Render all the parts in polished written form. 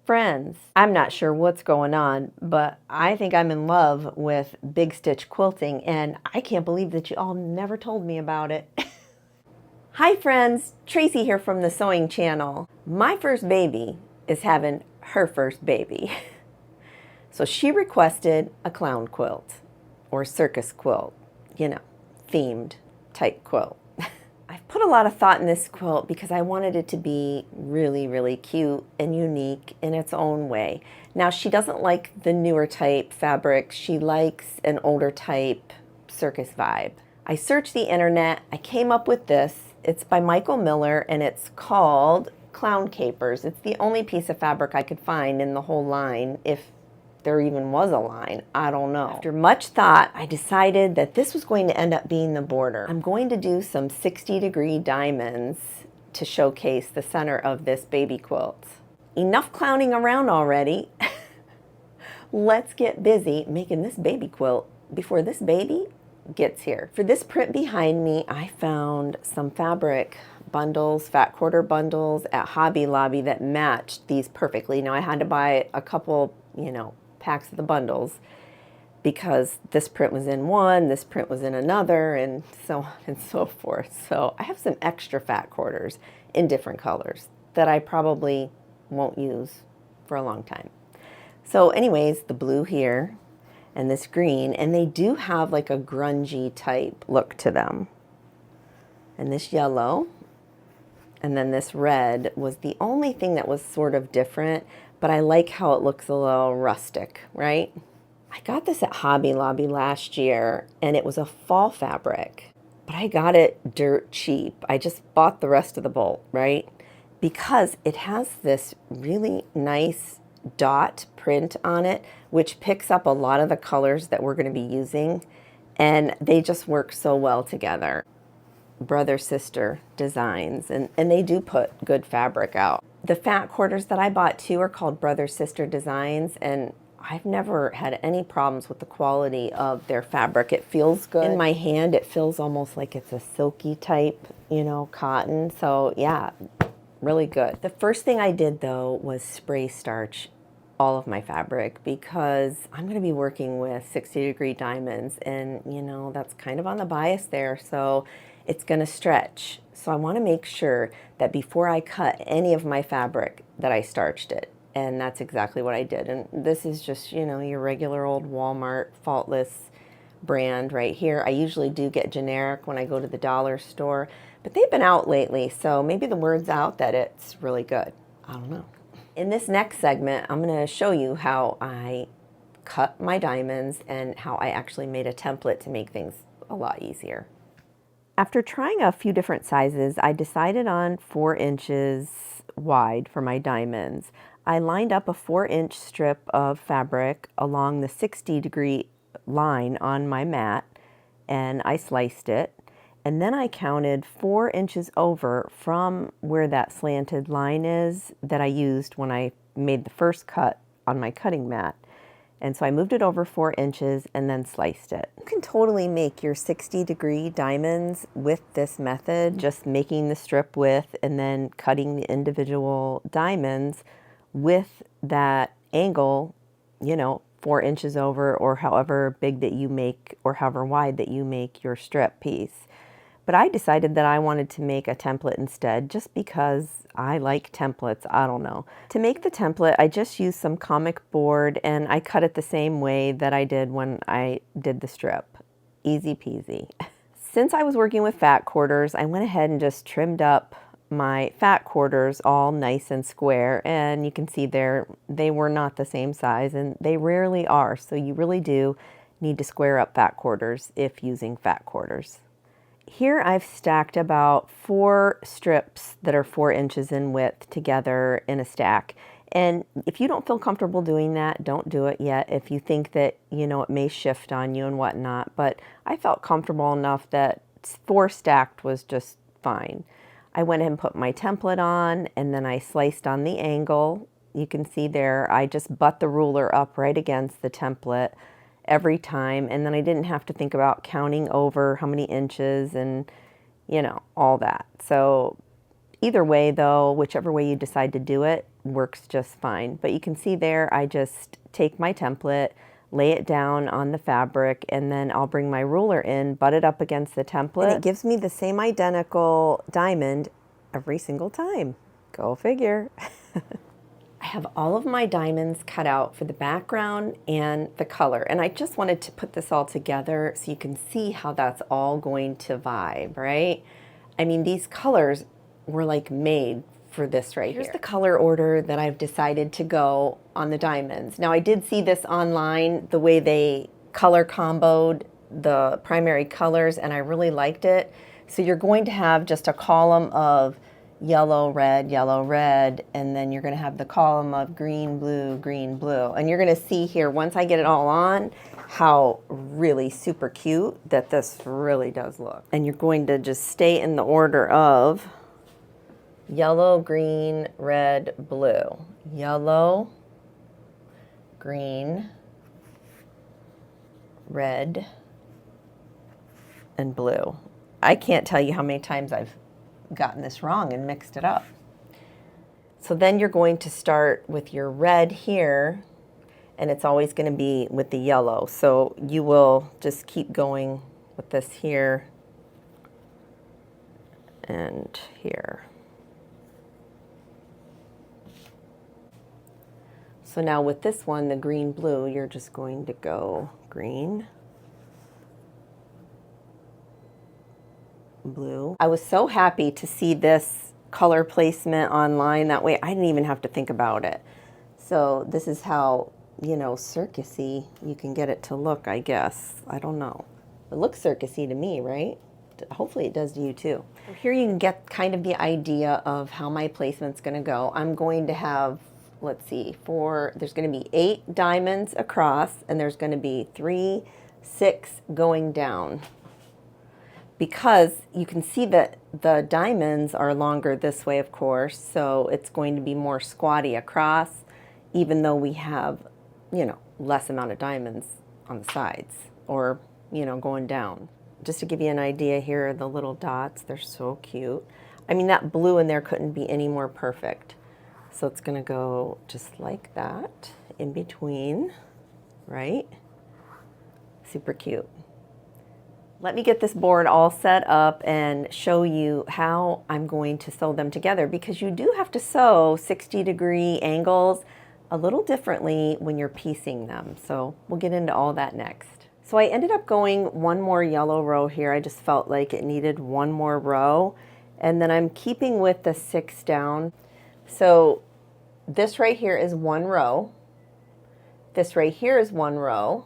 Friends, I'm not sure what's going on, but I think I'm in love with big stitch quilting, and I can't believe that you all never told me about it. Hi friends, Tracy here from the Sewing Channel. My first baby is having her first baby. So she requested a clown quilt or circus quilt, you know, themed type quilt. I've put a lot of thought in this quilt because I wanted it to be really, really cute and unique in its own way. Now, she doesn't like the newer type fabric. She likes an older type circus vibe. I searched the internet. I came up with this. It's by Michael Miller and it's called Clown Capers. It's the only piece of fabric I could find in the whole line, if there even was a line. I don't know. After much thought, I decided that this was going to end up being the border. I'm going to do some 60-degree diamonds to showcase the center of this baby quilt. Enough clowning around already. Let's get busy making this baby quilt before this baby gets here. For this print behind me, I found some fabric bundles, fat quarter bundles at Hobby Lobby that matched these perfectly. Now I had to buy a couple, packs of the bundles because this print was in one, this print was in another, and so on and so forth. So I have some extra fat quarters in different colors that I probably won't use for a long time. So anyways, the blue here and this green, and they do have like a grungy type look to them. And this yellow, and then this red was the only thing that was sort of different, but I like how it looks a little rustic, right? I got this at Hobby Lobby last year, and it was a fall fabric, but I got it dirt cheap. I just bought the rest of the bolt, right? Because it has this really nice dot print on it, which picks up a lot of the colors that we're going to be using, and they just work so well together. Brother sister designs, and they do put good fabric out. The fat quarters that I bought too are called brother sister designs, and I've never had any problems with the quality of their fabric. It feels good in my hand. It feels almost like it's a silky type, cotton. So yeah, really good. The first thing I did though was spray starch all of my fabric because I'm going to be working with 60-degree diamonds, and that's kind of on the bias there, so it's going to stretch. So I want to make sure that before I cut any of my fabric that I starched it, and that's exactly what I did. And this is just your regular old Walmart faultless brand right here. I usually do get generic when I go to the dollar store, but they've been out lately, so maybe the word's out that it's really good. I don't know. In this next segment, I'm going to show you how I cut my diamonds and how I actually made a template to make things a lot easier. After trying a few different sizes, I decided on 4 inches wide for my diamonds. I lined up a 4-inch strip of fabric along the 60-degree line on my mat, and I sliced it. And then I counted 4 inches over from where that slanted line is that I used when I made the first cut on my cutting mat. And so I moved it over 4 inches and then sliced it. You can totally make your 60-degree diamonds with this method, just making the strip width and then cutting the individual diamonds with that angle, 4 inches over, or however big that you make, or however wide that you make your strip piece. But I decided that I wanted to make a template instead, just because I like templates. I don't know. To make the template, I just used some comic board and I cut it the same way that I did when I did the strip. Easy peasy. Since I was working with fat quarters, I went ahead and just trimmed up my fat quarters all nice and square, and you can see there they were not the same size, and they rarely are, so you really do need to square up fat quarters if using fat quarters. Here I've stacked about 4 strips that are 4 inches in width together in a stack. And if you don't feel comfortable doing that, don't do it yet. If you think that, it may shift on you and whatnot. But I felt comfortable enough that 4 stacked was just fine. I went ahead and put my template on, and then I sliced on the angle. You can see there, I just butt the ruler up right against the template every time, and then I didn't have to think about counting over how many inches and all that. So either way though, whichever way you decide to do it, works just fine. But you can see there, I just take my template, lay it down on the fabric, and then I'll bring my ruler in, butt it up against the template, and it gives me the same identical diamond every single time. Go figure. I have all of my diamonds cut out for the background and the color, and I just wanted to put this all together so you can see how that's all going to vibe, right? I mean, these colors were like made for this right here. Here's the color order that I've decided to go on the diamonds. Now, I did see this online, the way they color comboed the primary colors, and I really liked it. So you're going to have just a column of yellow, red, and then you're going to have the column of green, blue, and you're going to see here, once I get it all on, how really super cute that this really does look. And you're going to just stay in the order of yellow, green, red, blue. Yellow, green, red, and blue. I can't tell you how many times I've gotten this wrong and mixed it up. So then you're going to start with your red here, and it's always going to be with the yellow. So you will just keep going with this here and here. So now with this one, the green blue, you're just going to go green, blue. I was so happy to see this color placement online. That way I didn't even have to think about it. So this is how, you know, circusy you can get it to look, I guess. I don't know. It looks circusy to me, right? Hopefully it does to you too. Here you can get kind of the idea of how my placement's going to go. I'm going to have, let's see, there's going to be 8 diamonds across, and there's going to be 3, 6 going down. Because you can see that the diamonds are longer this way, of course, so it's going to be more squatty across, even though we have, you know, less amount of diamonds on the sides, or, you know, going down. Just to give you an idea, here are the little dots. They're so cute. I mean, that blue in there couldn't be any more perfect. So it's going to go just like that in between, right? Super cute. Let me get this board all set up and show you how I'm going to sew them together, because you do have to sew 60-degree angles a little differently when you're piecing them. So we'll get into all that next. So I ended up going one more yellow row here. I just felt like it needed one more row. And then I'm keeping with the 6 down. So this right here is 1 row. This right here is 1 row.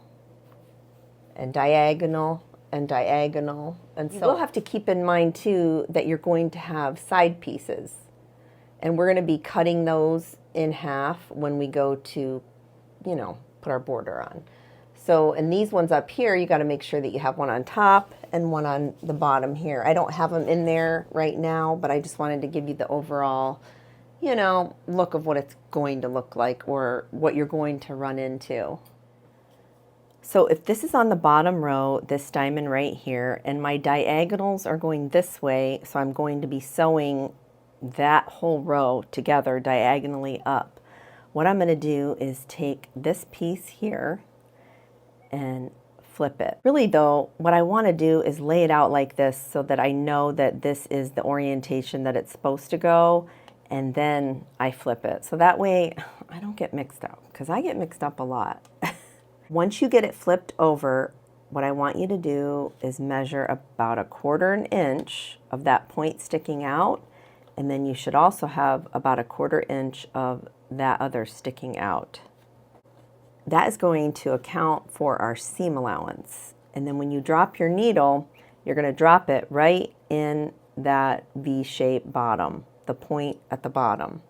And diagonal, and diagonal, and so you will have to keep in mind too that you're going to have side pieces, and we're going to be cutting those in half when we go to, you know, put our border on. So, and these ones up here, you got to make sure that you have one on top and one on the bottom here. I don't have them in there right now, but I just wanted to give you the overall, you know, look of what it's going to look like, or what you're going to run into. So if this is on the bottom row, this diamond right here, and my diagonals are going this way, so I'm going to be sewing that whole row together diagonally up. What I'm going to do is take this piece here and flip it. Really though, what I want to do is lay it out like this so that I know that this is the orientation that it's supposed to go, and then I flip it. So that way I don't get mixed up, because I get mixed up a lot. Once you get it flipped over, what I want you to do is measure about 1/4 inch of that point sticking out, and then you should also have about 1/4 inch of that other sticking out. That is going to account for our seam allowance. And then when you drop your needle, you're going to drop it right in that V-shaped bottom, the point at the bottom.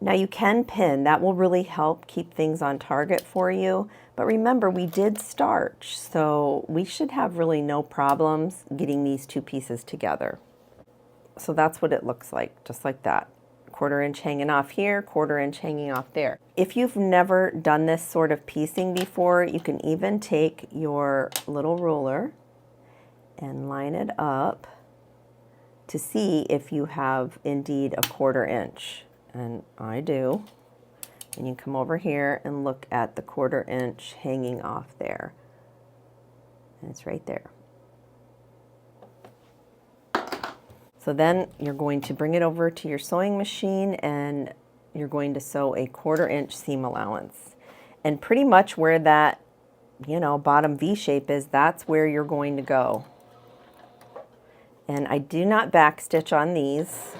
Now you can pin, that will really help keep things on target for you. But remember, we did starch, so we should have really no problems getting these 2 pieces together. So that's what it looks like, just like that. 1/4 inch hanging off here, 1/4 inch hanging off there. If you've never done this sort of piecing before, you can even take your little ruler and line it up to see if you have indeed 1/4 inch. and I do, and you come over here and look at the 1/4 inch hanging off there. And it's right there. So then you're going to bring it over to your sewing machine and you're going to sew a 1/4 inch seam allowance. And pretty much where that, you know, bottom V shape is, that's where you're going to go. And I do not back stitch on these.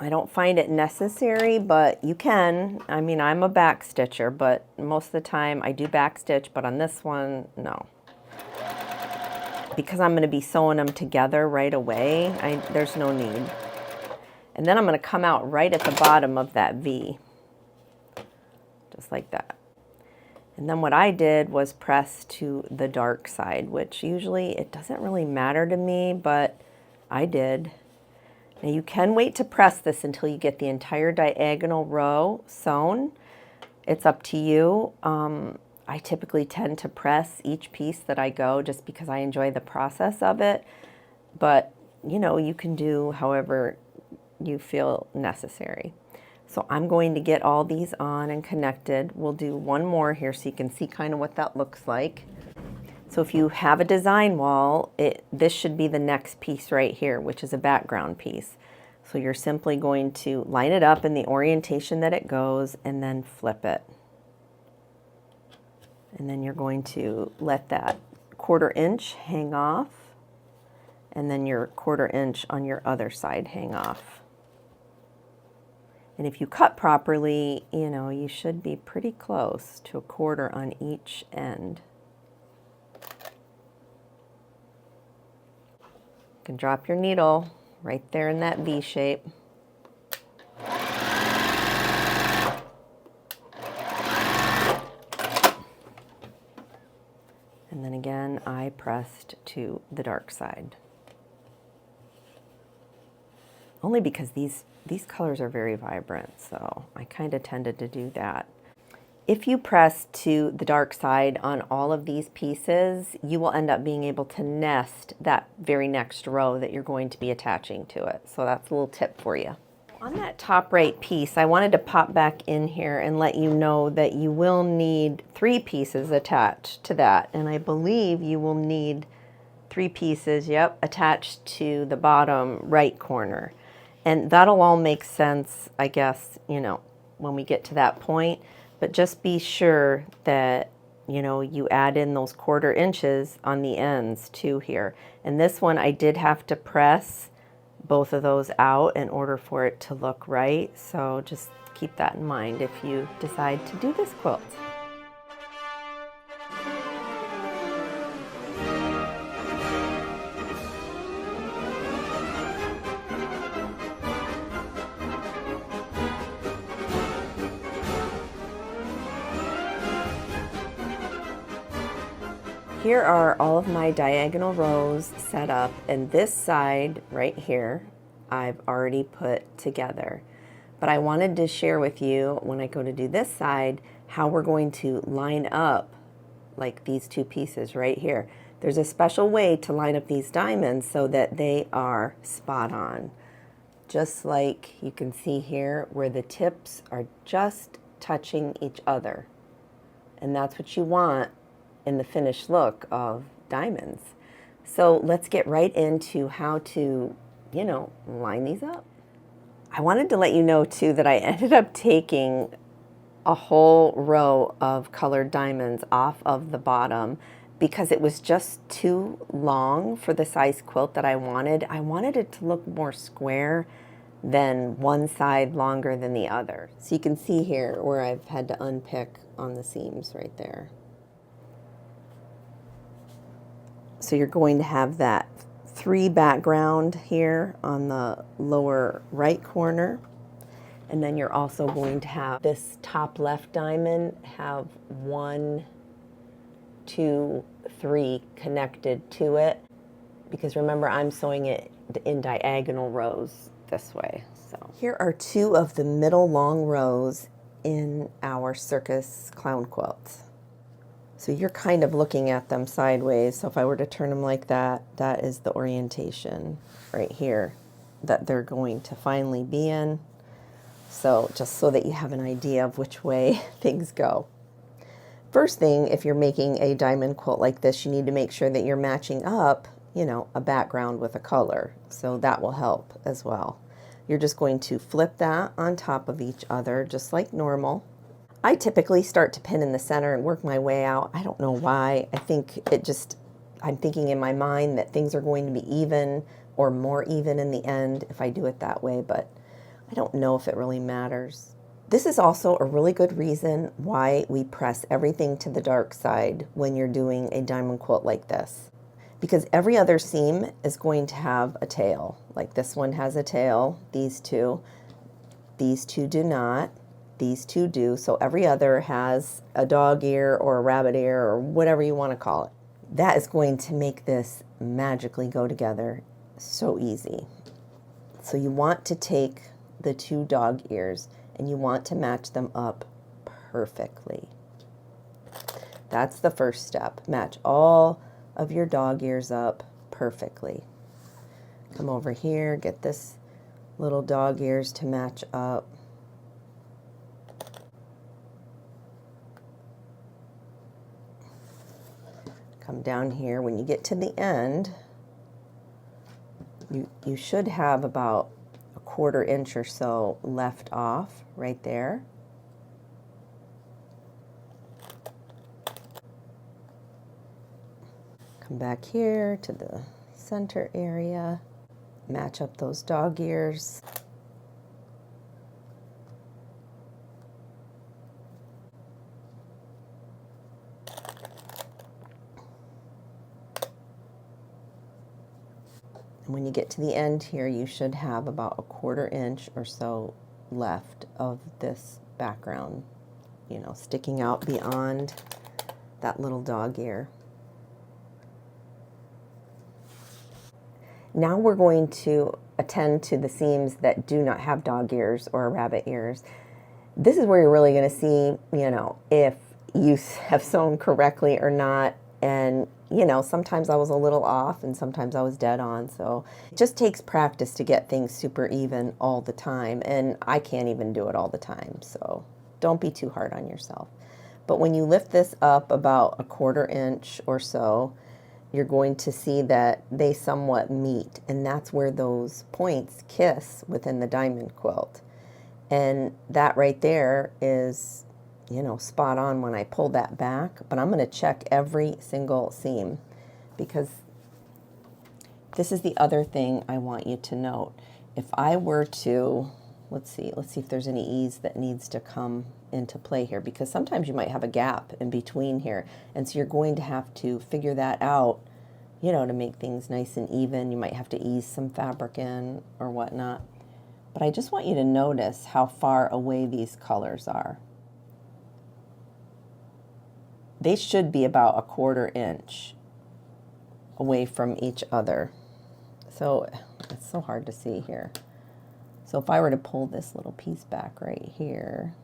I don't find it necessary, but you can. I mean, I'm a back stitcher, but most of the time I do back stitch, but on this one, no. Because I'm going to be sewing them together right away, there's no need. And then I'm going to come out right at the bottom of that V, just like that. And then what I did was press to the dark side, which usually it doesn't really matter to me, but I did. Now you can wait to press this until you get the entire diagonal row sewn. It's up to you. I typically tend to press each piece that I go just because I enjoy the process of it. But you know, you can do however you feel necessary. So I'm going to get all these on and connected. We'll do one more here so you can see kind of what that looks like. So if you have a design wall, this should be the next piece right here, which is a background piece. So you're simply going to line it up in the orientation that it goes and then flip it. And then you're going to let that 1/4 inch hang off, and then your 1/4 inch on your other side hang off. And if you cut properly, you know, you should be pretty close to 1/4 on each end. You can drop your needle right there in that V shape. And then again, I pressed to the dark side. Only because these colors are very vibrant, so I kind of tended to do that. If you press to the dark side on all of these pieces, you will end up being able to nest that very next row that you're going to be attaching to it. So that's a little tip for you. On that top right piece, I wanted to pop back in here and let you know that you will need 3 pieces attached to that. And I believe you will need 3 pieces, yep, attached to the bottom right corner. And that'll all make sense, I guess, you know, when we get to that point. But just be sure that, you know, you add in those 1/4 inches on the ends too here. And this one I did have to press both of those out in order for it to look right. So just keep that in mind if you decide to do this quilt. Here are all of my diagonal rows set up, and this side right here I've already put together. But I wanted to share with you, when I go to do this side, how we're going to line up like these 2 pieces right here. There's a special way to line up these diamonds so that they are spot on. Just like you can see here where the tips are just touching each other. And that's what you want in the finished look of diamonds. So let's get right into how to, you know, line these up. I wanted to let you know too that I ended up taking a whole row of colored diamonds off of the bottom because it was just too long for the size quilt that I wanted. I wanted it to look more square than one side longer than the other. So you can see here where I've had to unpick on the seams right there. So you're going to have that 3 background here on the lower right corner. And then you're also going to have this top left diamond have 1, 2, 3 connected to it. Because remember, I'm sewing it in diagonal rows this way. So here are 2 of the middle long rows in our circus clown quilt. So you're kind of looking at them sideways. So if I were to turn them like that, that is the orientation right here. that they're going to finally be in. So just so that you have an idea of which way things go. First thing, if you're making a diamond quilt like this, you need to make sure that you're matching up, you know, a background with a color. So that will help as well. You're just going to flip that on top of each other, just like normal. I typically start to pin in the center and work my way out. I don't know why. I think it just, I'm thinking in my mind that things are going to be even or more even in the end if I do it that way, but I don't know if it really matters. This is also a really good reason why we press everything to the dark side when you're doing a diamond quilt like this. Because every other seam is going to have a tail. Like this one has a tail, these two do not, these two do. So every other has a dog ear or a rabbit ear or whatever you want to call it. That is going to make this magically go together so easy. So you want to take the two dog ears and you want to match them up perfectly. That's the first step. Match all of your dog ears up perfectly. Come over here, get this little dog ears to match up. Come down here. When you get to the end, you should have about a 1/4 inch or so left off right there. Come back here to the center area, match up those dog ears. And when you get to the end here, you should have about a 1/4 inch or so left of this background, you know, sticking out beyond that little dog ear. Now we're going to attend to the seams that do not have dog ears or rabbit ears. This is where you're really going to see, you know, if you have sewn correctly or not. And, you know, sometimes I was a little off and sometimes I was dead on. So it just takes practice to get things super even all the time. And I can't even do it all the time. So don't be too hard on yourself. But when you lift this up about a 1/4 inch or so, you're going to see that they somewhat meet. And that's where those points kiss within the diamond quilt. And that right there is, you know, spot on when I pull that back. But I'm going to check every single seam, because this is the other thing I want you to note. If I were to, let's see if there's any ease that needs to come into play here, because sometimes you might have a gap in between here. And so you're going to have to figure that out, you know, to make things nice and even. You might have to ease some fabric in or whatnot. But I just want you to notice how far away these colors are. They should be about a 1/4 inch away from each other. So it's so hard to see here. So if I were to pull this little piece back right here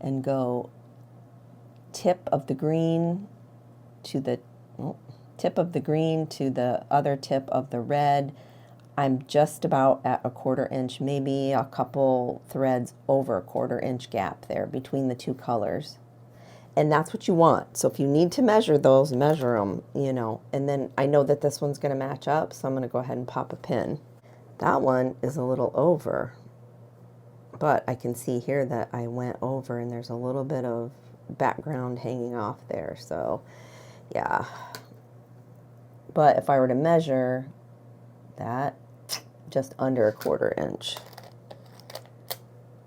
and go tip of the green to the tip of the green to the other tip of the red, I'm just about at a 1/4 inch, maybe a couple threads over a 1/4 inch gap there between the two colors. And that's what you want. So if you need to measure those, measure them, you know. And then I know that this one's going to match up, so I'm going to go ahead and pop a pin. That one is a little over, but I can see here that I went over and there's a little bit of background hanging off there. So yeah. But if I were to measure that, just under a 1/4 inch.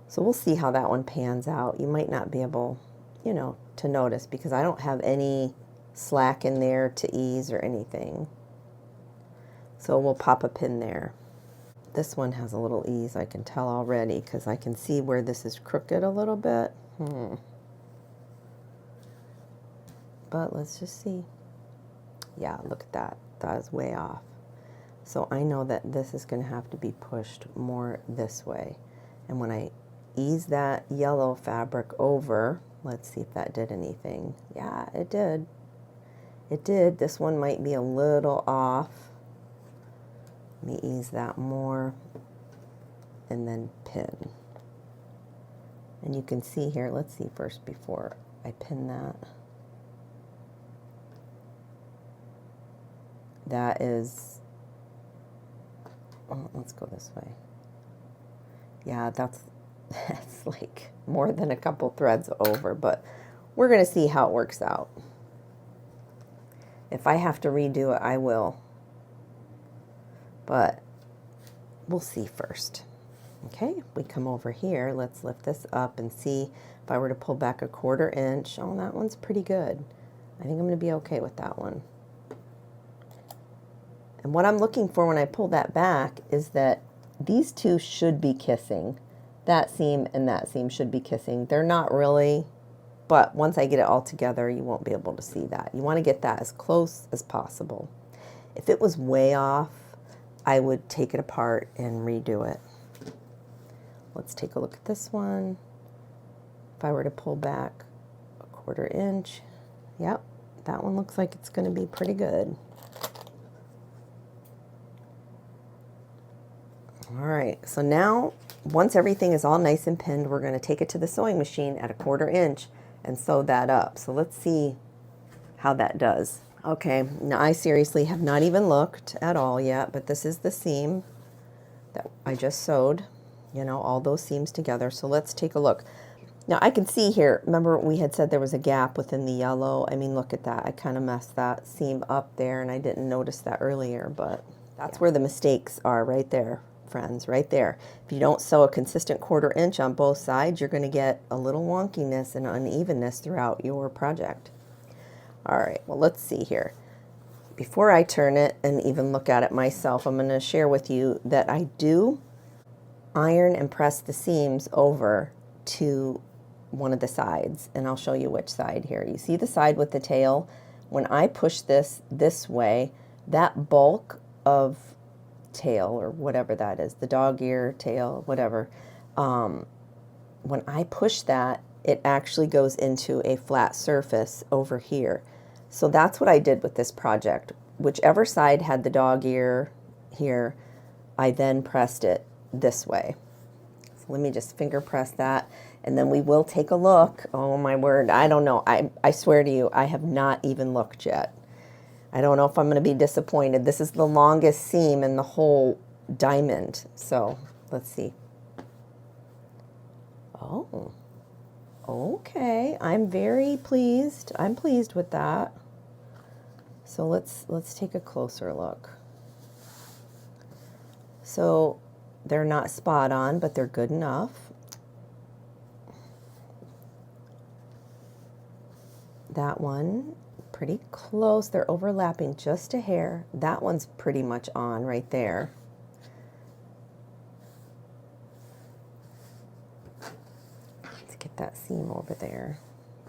So we'll see how that one pans out. You might not be able, you know, to notice because I don't have any slack in there to ease or anything. So we'll pop a pin there. This one has a little ease, I can tell already, because I can see where this is crooked a little bit. But let's just see. Yeah, look at that. That is way off. So I know that this is going to have to be pushed more this way. And when I ease that yellow fabric over, let's see if that did anything. Yeah, it did. It did. This one might be a little off. Let me ease that more and then pin. And you can see here, let's see first before I pin that. That is, oh, let's go this way. Yeah, that's like more than a couple threads over, but we're going to see how it works out. If I have to redo it, I will. But we'll see first. Okay, we come over here. Let's lift this up and see if I were to pull back a 1/4 inch. Oh, that one's pretty good. I think I'm going to be okay with that one. And what I'm looking for when I pull that back is that these two should be kissing. That seam and that seam should be kissing. They're not really, but once I get it all together, you won't be able to see that. You want to get that as close as possible. If it was way off, I would take it apart and redo it. Let's take a look at this one. If I were to pull back a 1/4 inch, yep, that one looks like it's going to be pretty good. All right, so now once everything is all nice and pinned, we're going to take it to the sewing machine at a 1/4 inch and sew that up. So let's see how that does. Okay, now I seriously have not even looked at all yet, but this is the seam that I just sewed, you know, all those seams together. So let's take a look. Now I can see here, remember we had said there was a gap within the yellow. I mean, look at that. I kind of messed that seam up there and I didn't notice that earlier, but that's where the mistakes are right there, friends, right there. If you don't sew a consistent 1/4 inch on both sides, you're going to get a little wonkiness and unevenness throughout your project. All right, well, let's see here. Before I turn it and even look at it myself, I'm going to share with you that I do iron and press the seams over to one of the sides, and I'll show you which side here. You see the side with the tail? When I push this way, that bulk of tail, or whatever that is, the dog ear, tail, whatever, when I push that, it actually goes into a flat surface over here. So that's what I did with this project. Whichever side had the dog ear here, I then pressed it this way. So let me just finger press that, and then we will take a look. Oh my word, I don't know. I swear to you, I have not even looked yet. I don't know if I'm going to be disappointed. This is the longest seam in the whole diamond. So let's see. Oh, okay. I'm very pleased. I'm pleased with that. So let's take a closer look. So they're not spot on, but they're good enough. That one, pretty close. They're overlapping just a hair. That one's pretty much on right there. Let's get that seam over there.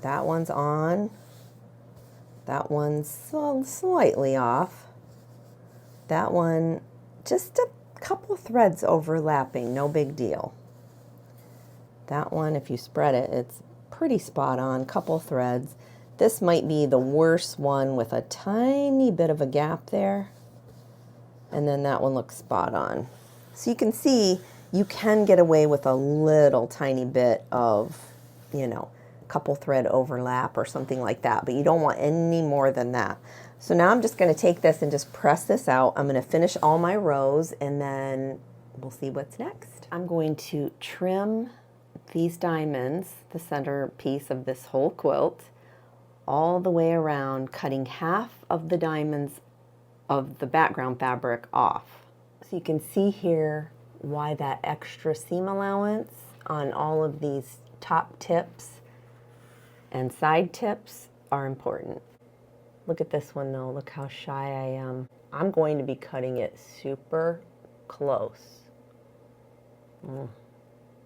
That one's on. That one's slightly off. That one, just a couple threads overlapping, no big deal. That one, if you spread it, it's pretty spot on, couple threads. This might be the worst one with a tiny bit of a gap there. And then that one looks spot on. So you can see you can get away with a little tiny bit of, you know, couple thread overlap or something like that, but you don't want any more than that. So now I'm just going to take this and just press this out. I'm going to finish all my rows and then we'll see what's next. I'm going to trim these diamonds, the center piece of this whole quilt, all the way around, cutting half of the diamonds of the background fabric off. So you can see here why that extra seam allowance on all of these top tips and side tips are important. Look at this one though, look how shy I am. I'm going to be cutting it super close.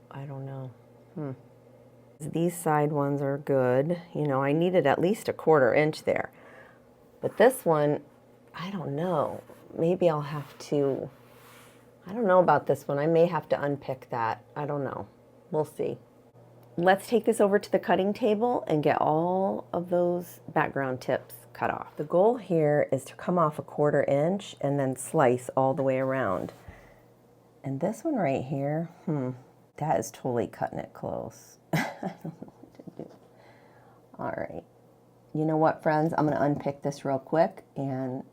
I don't know. These side ones are good. You know, I needed at least a 1/4 inch there. But this one, I don't know. Maybe I'll have to, I don't know about this one. I may have to unpick that. I don't know. We'll see. let's take this over to the cutting table and get all of those background tips cut off. The goal here is to come off a 1/4 inch and then slice all the way around. And this one right here, that is totally cutting it close. I don't know what to do. All right. You know what, friends? I'm going to unpick this real quick and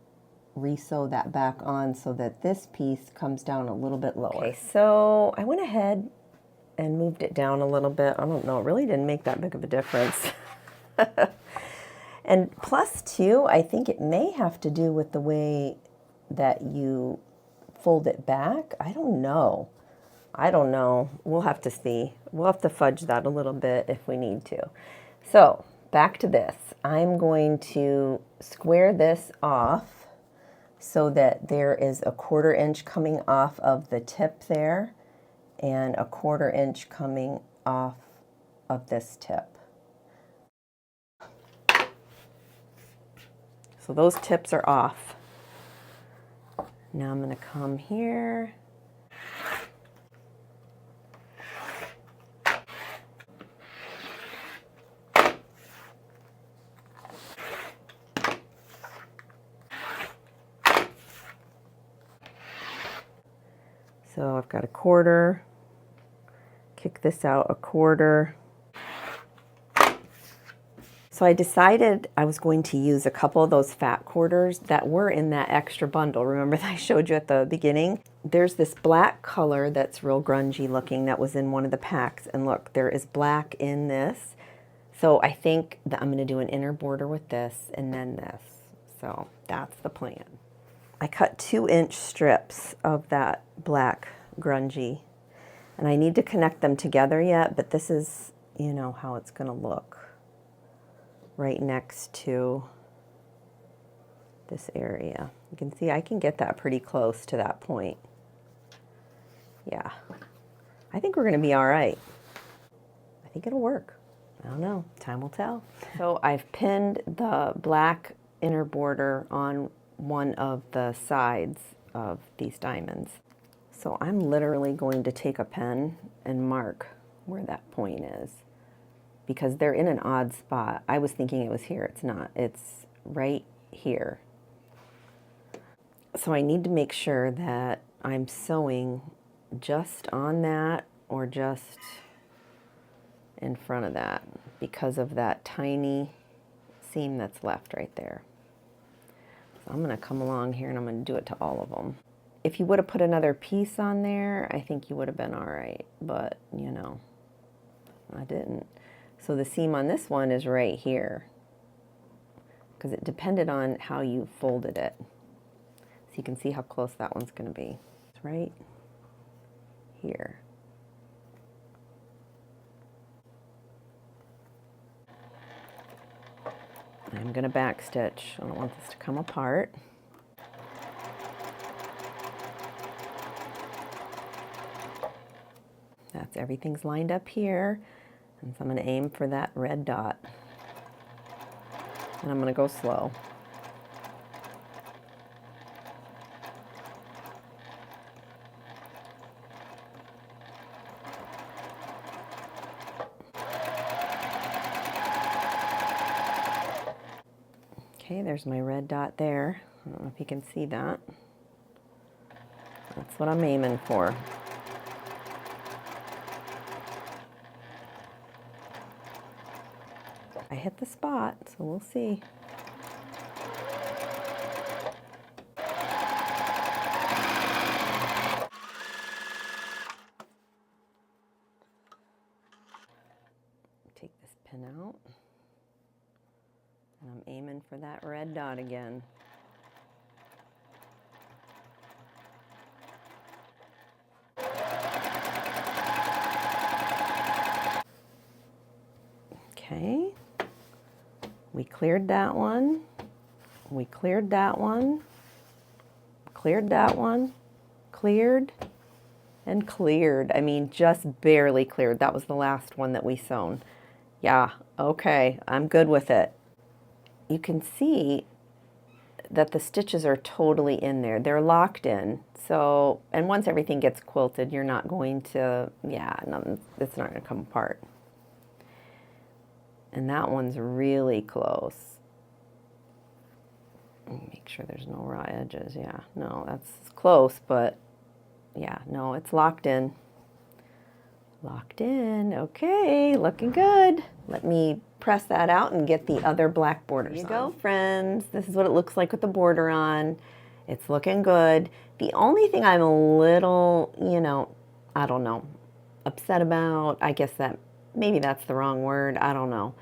re-sew that back on so that this piece comes down a little bit lower. Okay, so I went ahead and moved it down a little bit. I don't know, it really didn't make that big of a difference. And plus too, I think it may have to do with the way that you fold it back. I don't know. We'll have to see. We'll have to fudge that a little bit if we need to. So back to this. I'm going to square this off so that there is a 1/4 inch coming off of the tip there and a 1/4 inch coming off of this tip. So those tips are off. Now I'm going to come here. So I've got a 1/4, kick this out a 1/4. So I decided I was going to use a couple of those fat quarters that were in that extra bundle. Remember that I showed you at the beginning? There's this black color that's real grungy looking that was in one of the packs. And look, there is black in this. So I think that I'm going to do an inner border with this and then this. So that's the plan. I cut 2-inch strips of that black grungy. And I need to connect them together yet, but this is, you know, how it's going to look. Right next to this area. You can see I can get that pretty close to that point. Yeah, I think we're going to be all right. I think it'll work. I don't know, time will tell. So I've pinned the black inner border on one of the sides of these diamonds. So I'm literally going to take a pen and mark where that point is, because they're in an odd spot. I was thinking it was here. It's not. It's right here. So I need to make sure that I'm sewing just on that or just in front of that because of that tiny seam that's left right there. So I'm going to come along here and I'm going to do it to all of them. If you would have put another piece on there, I think you would have been all right. But, you know, I didn't. So the seam on this one is right here because it depended on how you folded it. So you can see how close that one's going to be. It's right here. I'm going to back stitch. I don't want this to come apart. That's everything's lined up here. And so I'm going to aim for that red dot. And I'm going to go slow. Okay, there's my red dot there. I don't know if you can see that. That's what I'm aiming for. I hit the spot, so we'll see. Take this pin out. And I'm aiming for that red dot again. Okay. We cleared that one, we cleared that one, cleared that one, cleared, and cleared. I mean, just barely cleared. That was the last one that we sewn. Yeah, okay, I'm good with it. You can see that the stitches are totally in there. They're locked in. So, and once everything gets quilted, you're not going to, yeah, no, it's not going to come apart. And that one's really close. Make sure there's no raw edges. Yeah, no, that's close, but yeah, no, it's locked in. Locked in. Okay, looking good. Let me press that out and get the other black borders on. Here you go, friends. This is what it looks like with the border on. It's looking good. The only thing I'm a little, I don't know, upset about, I guess that maybe that's the wrong word, I don't know.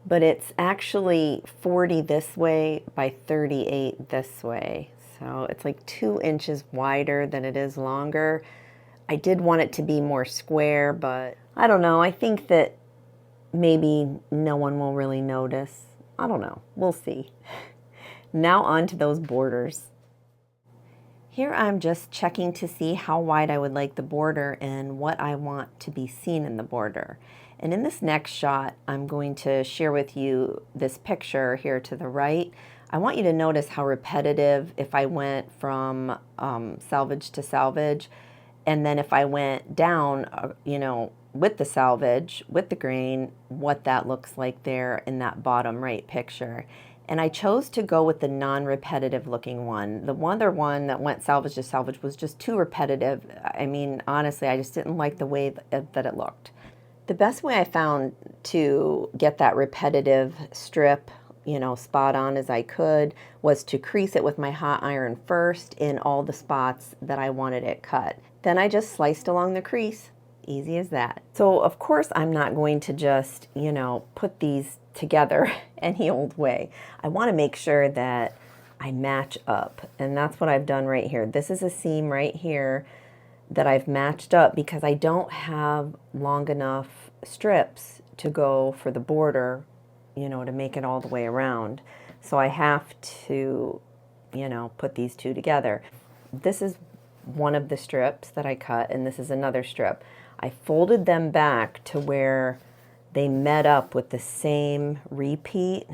But it's actually 40 this way by 38 this way. So it's like 2 inches wider than it is longer. I did want it to be more square, but I don't know. I think that maybe no one will really notice. I don't know. We'll see. Now on to those borders. Here I'm just checking to see how wide I would like the border and what I want to be seen in the border. And in this next shot, I'm going to share with you this picture here to the right. I want you to notice how repetitive, if I went from salvage to salvage, and then if I went down, with the salvage, with the grain, what that looks like there in that bottom right picture. And I chose to go with the non-repetitive looking one. The other one that went salvage to salvage was just too repetitive. I mean, honestly, I just didn't like the way that it looked. The best way I found to get that repetitive strip, spot on as I could, was to crease it with my hot iron first in all the spots that I wanted it cut. Then I just sliced along the crease. Easy as that. So of course I'm not going to just, put these together any old way. I want to make sure that I match up, and that's what I've done right here. This is a seam right here that I've matched up because I don't have long enough strips to go for the border, to make it all the way around. So I have to, put these two together. This is one of the strips that I cut, and this is another strip. I folded them back to where they met up with the same repeat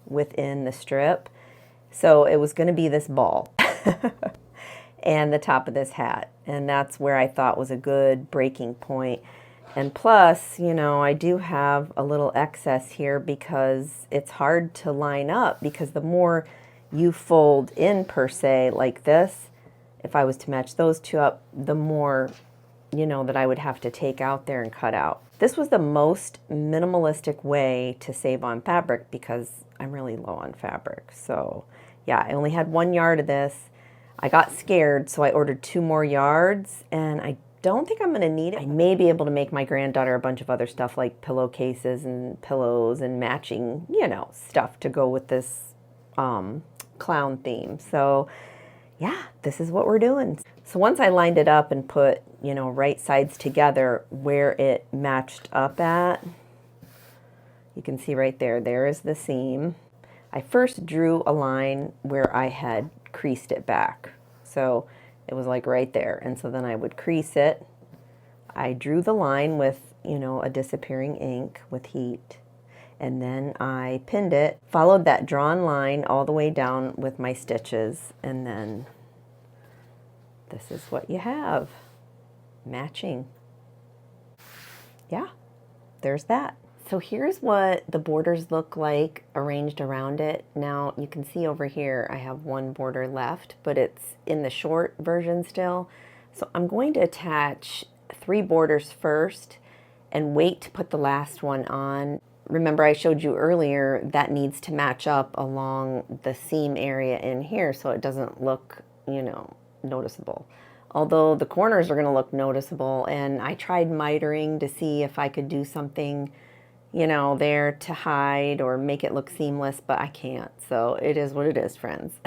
within the strip. So it was going to be this ball and the top of this hat. And that's where I thought was a good breaking point. And plus, I do have a little excess here because it's hard to line up, because the more you fold in per se like this, if I was to match those two up, the more, that I would have to take out there and cut out. This was the most minimalistic way to save on fabric because I'm really low on fabric. So yeah, I only had 1 yard of this. I got scared, so I ordered 2 more yards, and I don't think I'm going to need it. I may be able to make my granddaughter a bunch of other stuff like pillowcases and pillows and matching, stuff to go with this clown theme. So yeah, this is what we're doing. So once I lined it up and put, right sides together where it matched up at, you can see right there, there is the seam. I first drew a line where I had creased it back. So it was like right there. And so then I would crease it. I drew the line with, a disappearing ink with heat. And then I pinned it, followed that drawn line all the way down with my stitches, and then this is what you have. Matching. Yeah, there's that. So here's what the borders look like arranged around it. Now you can see over here I have 1 border left, but it's in the short version still. So I'm going to attach 3 borders first and wait to put the last one on. Remember I showed you earlier that needs to match up along the seam area in here so it doesn't look, noticeable. Although the corners are going to look noticeable, and I tried mitering to see if I could do something, there to hide or make it look seamless, but I can't. So it is what it is, friends.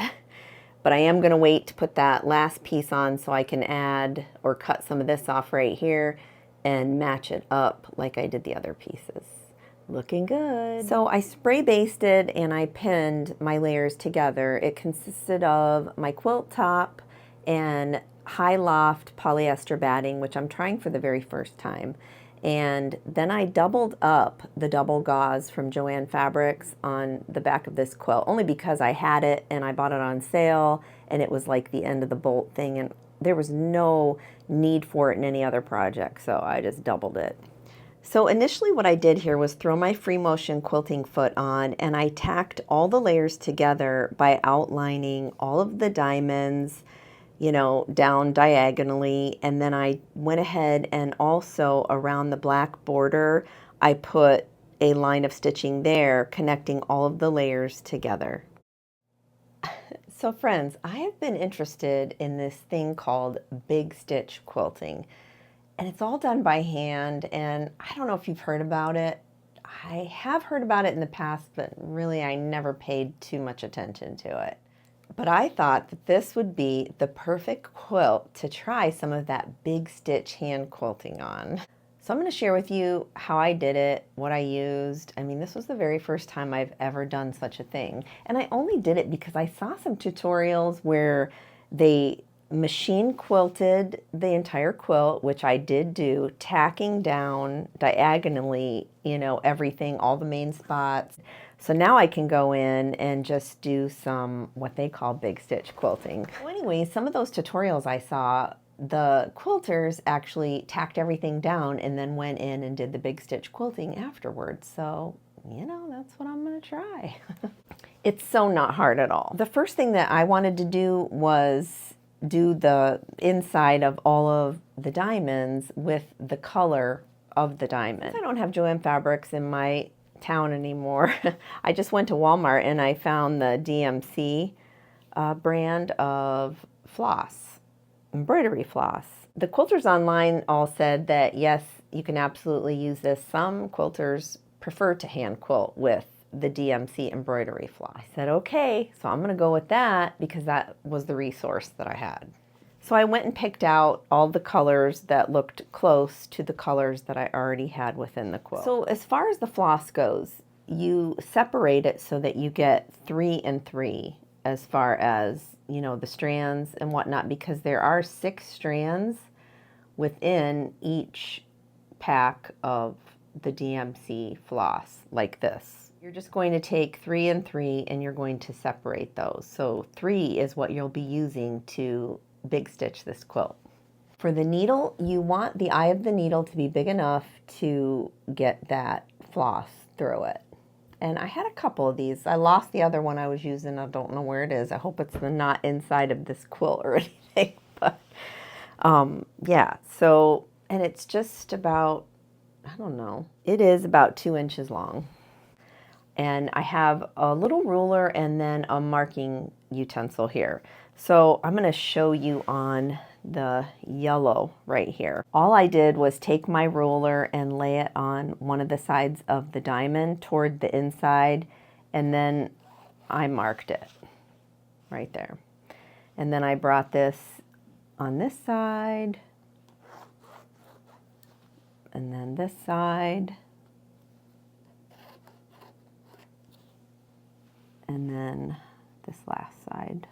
But I am going to wait to put that last piece on so I can add or cut some of this off right here and match it up like I did the other pieces. Looking good. So I spray basted and I pinned my layers together. It consisted of my quilt top and high loft polyester batting, which I'm trying for the very first time. And then I doubled up the double gauze from Joann Fabrics on the back of this quilt, only because I had it and I bought it on sale and it was like the end of the bolt thing, and there was no need for it in any other project, so I just doubled it. So initially what I did here was throw my free motion quilting foot on, and I tacked all the layers together by outlining all of the diamonds, you know, down diagonally. And then I went ahead and also around the black border, I put a line of stitching there connecting all of the layers together. So friends, I have been interested in this thing called big stitch quilting. And it's all done by hand, and I don't know if you've heard about it. I have heard about it in the past, but really I never paid too much attention to it. But I thought that this would be the perfect quilt to try some of that big stitch hand quilting on. So I'm going to share with you how I did it, what I used. I mean, this was the very first time I've ever done such a thing. And I only did it because I saw some tutorials where they machine quilted the entire quilt, which I did do, tacking down diagonally, you know, everything, all the main spots. So now I can go in and just do some what they call big stitch quilting. Well, anyway, some of those tutorials I saw, the quilters actually tacked everything down and then went in and did the big stitch quilting afterwards. So, you know, that's what I'm going to try. It's so not hard at all. The first thing that I wanted to do was do the inside of all of the diamonds with the color of the diamond. I don't have Joann fabrics in my town anymore. I just went to Walmart and I found the DMC brand of floss, embroidery floss. The quilters online all said that yes, you can absolutely use this. Some quilters prefer to hand quilt with the DMC embroidery floss. I said, okay, so I'm going to go with that because that was the resource that I had. So I went and picked out all the colors that looked close to the colors that I already had within the quilt. So as far as the floss goes, you separate it so that you get 3 and 3 as far as, you know, the strands and whatnot, because there are 6 strands within each pack of the DMC floss like this. You're just going to take 3 and 3 and you're going to separate those. So 3 is what you'll be using to big stitch this quilt. For the needle, you want the eye of the needle to be big enough to get that floss through it. And I had a couple of these. I lost the other one I was using. I don't know where it is. I hope it's not inside of this quilt or anything. But yeah, so, and it's just about, I don't know, it is about 2 inches long. And I have a little ruler and then a marking utensil here. So I'm going to show you on the yellow right here. All I did was take my ruler and lay it on one of the sides of the diamond toward the inside, and then I marked it right there. And then I brought this on this side, and then this side, and then this last side.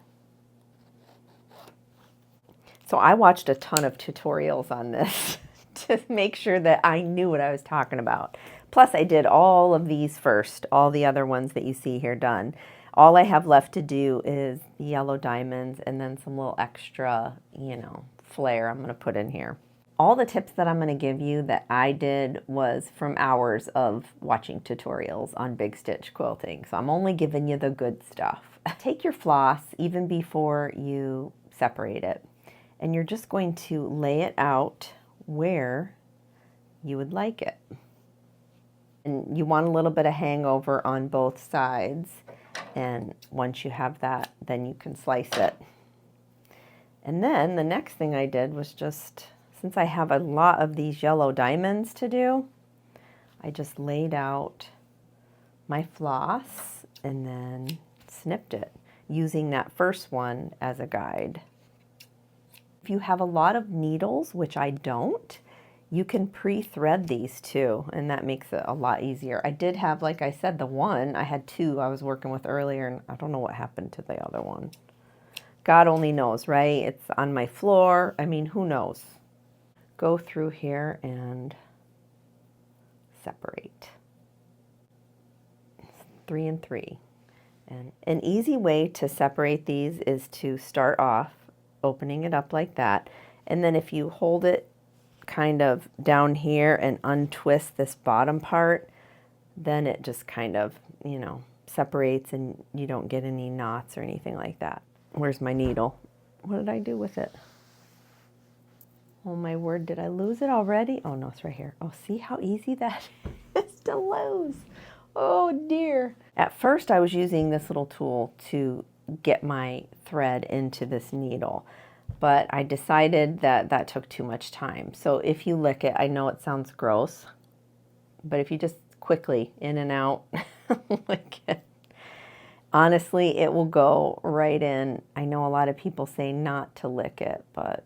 So I watched a ton of tutorials on this to make sure that I knew what I was talking about. Plus I did all of these first, all the other ones that you see here done. All I have left to do is the yellow diamonds and then some little extra, you know, flair I'm going to put in here. All the tips that I'm going to give you that I did was from hours of watching tutorials on big stitch quilting. So I'm only giving you the good stuff. Take your floss even before you separate it, and you're just going to lay it out where you would like it. And you want a little bit of hangover on both sides. And once you have that, then you can slice it. And then the next thing I did was just, since I have a lot of these yellow diamonds to do, I just laid out my floss and then snipped it using that first one as a guide. If you have a lot of needles, which I don't, you can pre-thread these too, and that makes it a lot easier. I did have, like I said, the one, I had 2 I was working with earlier, and I don't know what happened to the other one. God only knows, right? It's on my floor. I mean, who knows? Go through here and separate. 3 and 3. And an easy way to separate these is to start off opening it up like that, and then if you hold it kind of down here and untwist this bottom part, then it just kind of, you know, separates and you don't get any knots or anything like that. Where's my needle? What did I do with it? Oh my word, did I lose it already? Oh no, it's right here. Oh, see how easy that is to lose. Oh dear. At first I was using this little tool to get my thread into this needle, but I decided that that took too much time. So if you lick it, I know it sounds gross, but if you just quickly in and out, lick it, honestly, it will go right in. I know a lot of people say not to lick it, but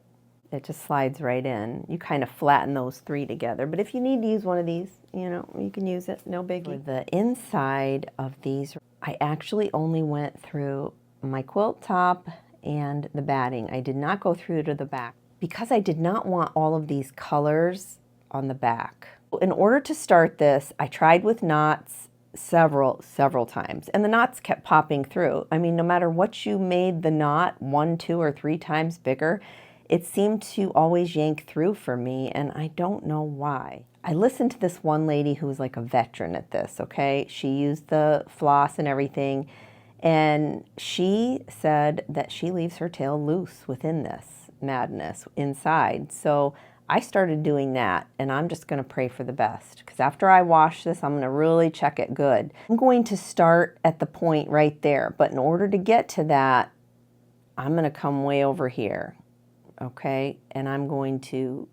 it just slides right in. You kind of flatten those three together. But if you need to use one of these, you know, you can use it, no biggie. For the inside of these, I actually only went through my quilt top and the batting. I did not go through to the back because I did not want all of these colors on the back. In order to start this, I tried with knots several times, and the knots kept popping through. I mean, no matter what you made the knot 1, 2, or 3 times bigger, it seemed to always yank through for me, and I don't know why. I listened to this one lady who was like a veteran at this, okay? She used the floss and everything, and she said that she leaves her tail loose within this madness inside. So I started doing that, and I'm just gonna pray for the best, because after I wash this, I'm gonna really check it good. I'm going to start at the point right there, but in order to get to that, I'm gonna come way over here. Okay, and I'm going to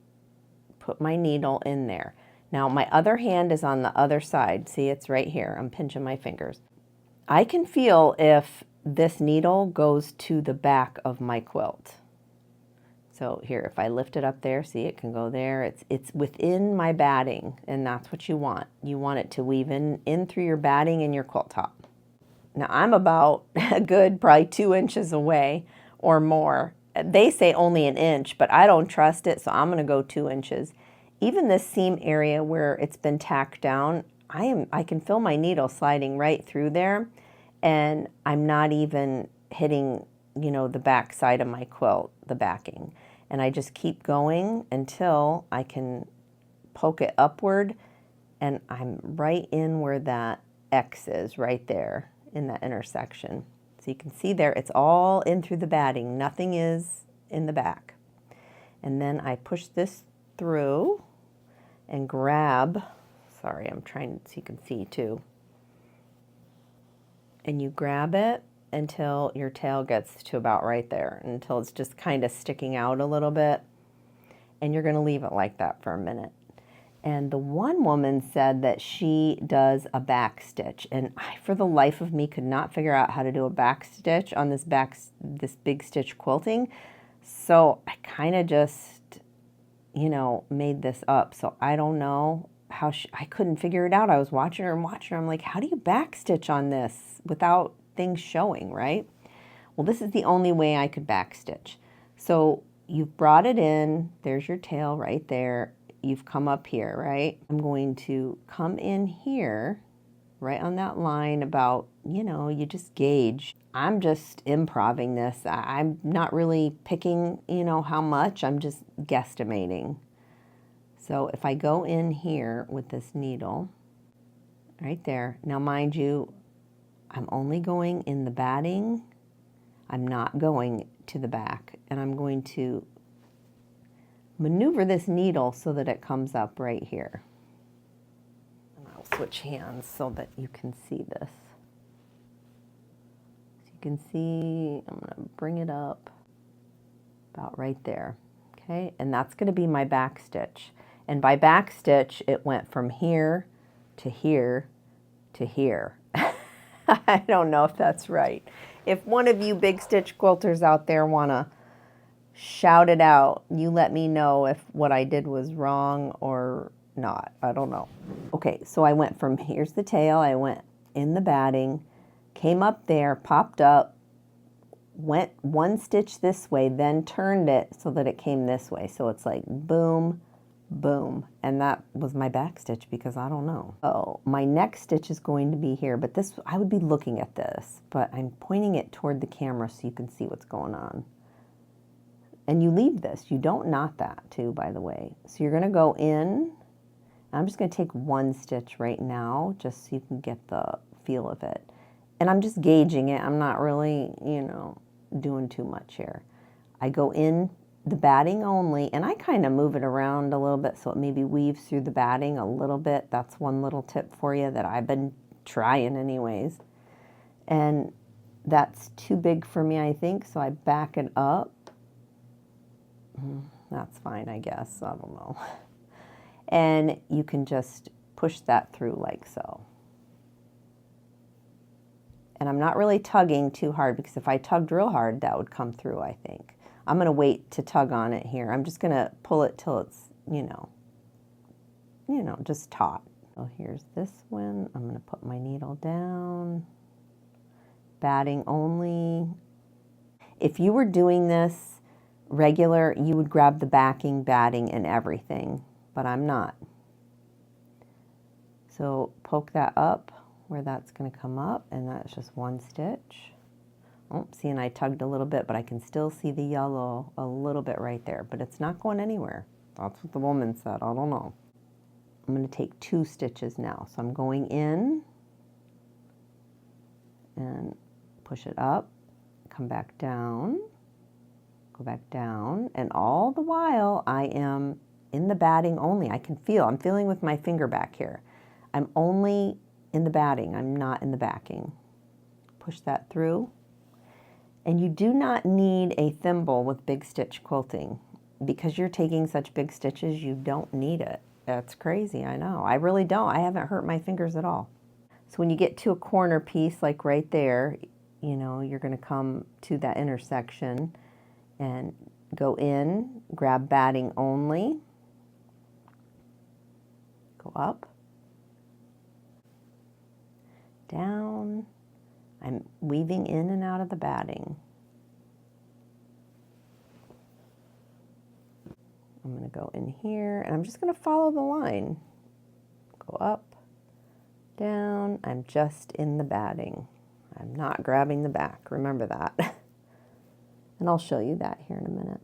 put my needle in there. Now my other hand is on the other side. See, it's right here. I'm pinching my fingers. I can feel if this needle goes to the back of my quilt. So here, if I lift it up there, see, it can go there. It's within my batting, and that's what you want. You want it to weave in through your batting and your quilt top. Now I'm about a good probably 2 inches away or more. They say only 1 inch, but I don't trust it, so I'm going to go 2 inches. Even this seam area where it's been tacked down, I can feel my needle sliding right through there, and I'm not even hitting, you know, the back side of my quilt, the backing. And I just keep going until I can poke it upward, and I'm right in where that X is, right there in that intersection. So you can see there, it's all in through the batting. Nothing is in the back. And then I push this through and grab, sorry, I'm trying so you can see too. And you grab it until your tail gets to about right there, until it's just kind of sticking out a little bit. And you're gonna leave it like that for a minute. And the one woman said that she does a back stitch, and I, for the life of me, could not figure out how to do a back stitch on this big stitch quilting. So I kind of just, you know, made this up. So I don't know how I couldn't figure it out. I was watching her and watching her. I'm like, how do you back stitch on this without things showing, right? Well, this is the only way I could back stitch. So you've brought it in. There's your tail right there. You've come up here, right? I'm going to come in here, right on that line about, you know, you just gauge. I'm just improvising this. I'm not really picking, you know, how much. I'm just guesstimating. So if I go in here with this needle, right there. Now, mind you, I'm only going in the batting. I'm not going to the back. And I'm going to maneuver this needle so that it comes up right here. And I'll switch hands so that you can see this. So you can see, I'm going to bring it up about right there. Okay, and that's going to be my back stitch. And by back stitch, it went from here to here to here. I don't know if that's right. If one of you big stitch quilters out there want to shout it out, you let me know if what I did was wrong or not. I don't know. Okay, so I went from, here's the tail, I went in the batting, came up there, popped up, went 1 stitch this way, then turned it so that it came this way. So it's like boom, boom. And that was my back stitch because I don't know. Oh, my next stitch is going to be here, but this, I would be looking at this, but I'm pointing it toward the camera so you can see what's going on. And you leave this. You don't knot that too, by the way. So you're going to go in. I'm just going to take one stitch right now just so you can get the feel of it. And I'm just gauging it. I'm not really, doing too much here. I go in the batting only, and I kind of move it around a little bit so it maybe weaves through the batting a little bit. That's one little tip for you that I've been trying anyways. And that's too big for me, I think, so I back it up. That's fine, I guess. I don't know. And you can just push that through like so. And I'm not really tugging too hard, because if I tugged real hard, that would come through, I think. I'm going to wait to tug on it here. I'm just going to pull it till it's, just taut. So here's this one. I'm going to put my needle down. Batting only. If you were doing this regular, you would grab the backing, batting, and everything, but I'm not. So poke that up where that's going to come up, and that's just one stitch. Oh, see, and I tugged a little bit, but I can still see the yellow a little bit right there, but it's not going anywhere. That's what the woman said. I don't know. I'm going to take 2 stitches now. So I'm going in and push it up, come back down, go back down, and all the while I am in the batting only. I can feel, I'm feeling with my finger back here. I'm only in the batting. I'm not in the backing. Push that through. And you do not need a thimble with big stitch quilting. Because you're taking such big stitches, you don't need it. That's crazy, I know. I really don't. I haven't hurt my fingers at all. So when you get to a corner piece, like right there, you're going to come to that intersection and go in, grab batting only, go up, down. I'm weaving in and out of the batting. I'm going to go in here, and I'm just going to follow the line. Go up, down. I'm just in the batting. I'm not grabbing the back. Remember that. And I'll show you that here in a minute.